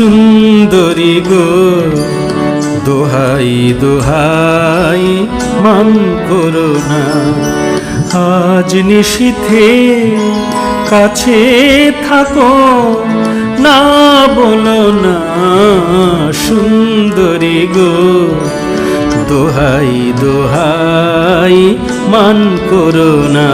সুন্দরী গো দোহাই দোহাই মান করো না। আজ নিশীথে কাছে থাকো, না বলো না সুন্দরী গো দোহাই দোহাই মান করো না।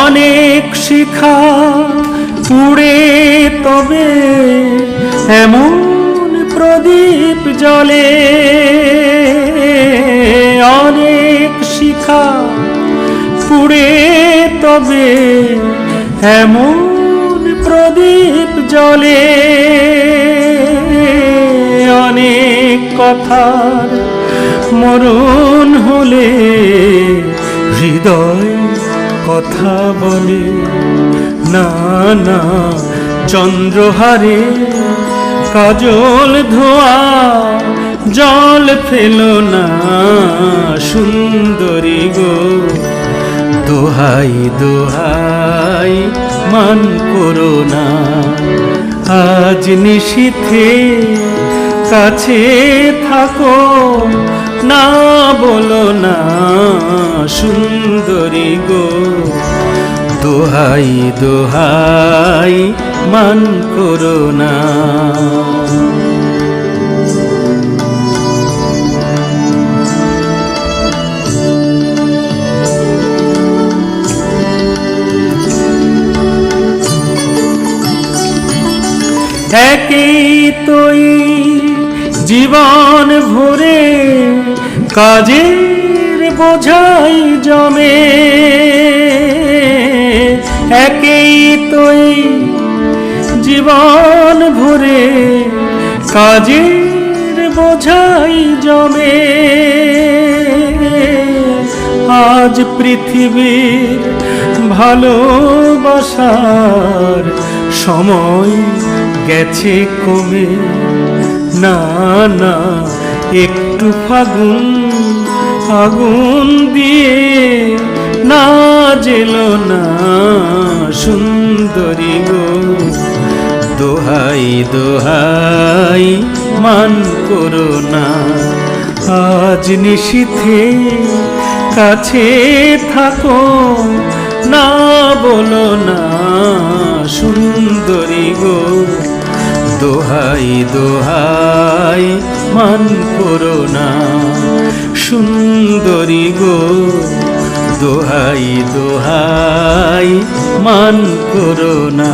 অনেক শিখা পুড়ে তবে এমন প্রদীপ জ্বলে, অনেক শিখা পুড়ে তবে এমন প্রদীপ জ্বলে। অনেক কথার মরণ হলে হৃদয় কথা বলে, না না চন্দ্রহারে কাজল ধোয়া জল ফেলো না সুন্দরী গো দোহাই দোহাই মান করো না। আজ নিশীথে কাছে থাকো, না বলো না সুন্দরী গো দোহাই দোহাই মান করো না। একই তোই জীবন ভরে কাজের বোঝাই জমে, একই তোই জীবন ভরে কাজের বোঝাই জমে। আজ পৃথিবীর ভালোবাসার সময় গেছে কমে, না না একটু ফাগুন আগুন দিয়ে না জেলো না সুন্দরী গো দোহাই দোহাই মান করো না। আজ নিশীথে কাছে থাকো, না বলো না সুন্দরী গো দোহাই দোহাই মান করো না সুন্দরী গো দোহাই দোহাই মান করো না।